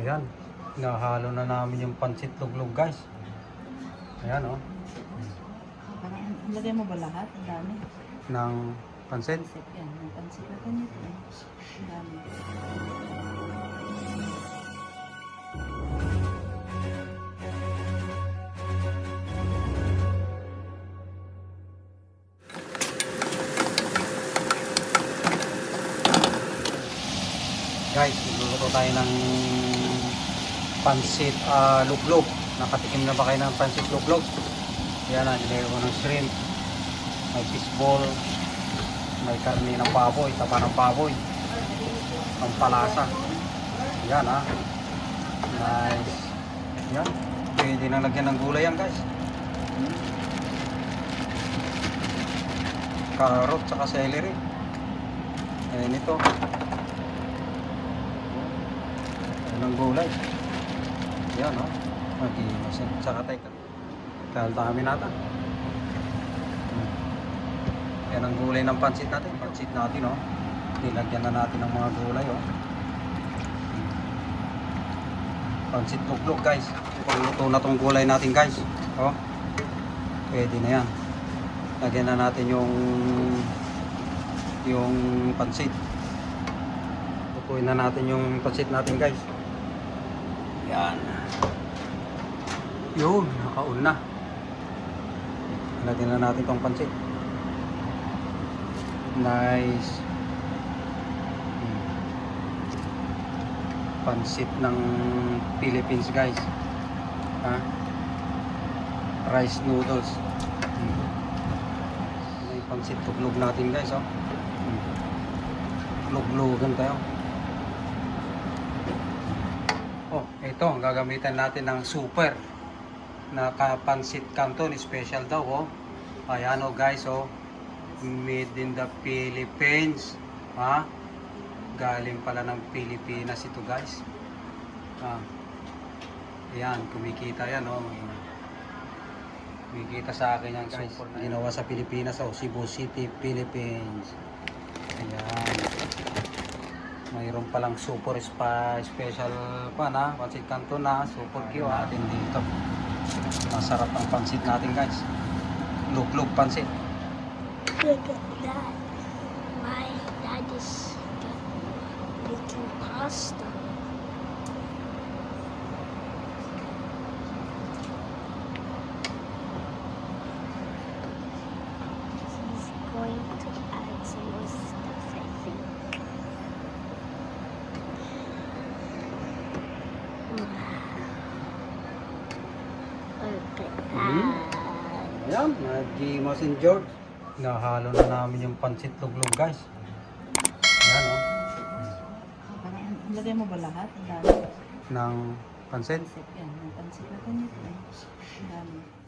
Ayan, nahalo na namin yung pansit luglog guys. Ayan o. Parang, lagay mo ba lahat? Ang dami. Ng pansit. Pansit yan. Ang pansit na ganito. Ang dami. Guys, magluluto tayo ng pansit luglog. Nakatikim na ba kayo ng pansit luglog? Yan na, nilagay ko ng shrimp. May fishball. May karne ng baboy, taba ng baboy. Ang palasa. Yan ha. Nice. Yan. Pwede na lagyan ng gulay yan guys. Carrot tsaka celery. Ayan ito. Ng gulay. Yan o. Mag-imasin. Tsaka tayo. Kaltami natin. Yan ang gulay ng pansit natin. Pansit natin o. Nilagyan na natin ng mga gulay o. Pansit luglog guys. Pagluto na tong gulay natin guys. O. Pwede na yan. Lagyan na natin yung pansit. Pupuin na natin yung pansit natin guys. Yan. Yun, nakaun na. Lagyan na natin tong pansit. Nice. Pansit ng Philippines guys. Ha? Rice noodles. May pansit tuglog natin guys, oh. Luglugan tayo. Oh, ito, gagamitan natin ng super na pansit canton special daw, oh. Ayan, oh guys, oh. Made in the Philippines. Ha? Galing pala ng Pilipinas ito, guys. Ayan, kumikita yan, oh. Kumikita sa akin yan, guys. Ginawa sa Pilipinas, oh. Cebu City, Philippines. Ayan. Mayroon palang super special pa na pansit canton na super cute natin dito. Masarap ang pansit natin guys. Luglog pansit. Look at that. My dad is making pasta. He's going to add some more stuff, I think. Look at that. Ayan, nag-imasin George. Nahalo na namin yung pansit luglog guys. Ayan o. Parang, lagay mo ba lahat? Ang dami. Ng pansit. Pansit yan. Ang pansit na ganito. Ang dami.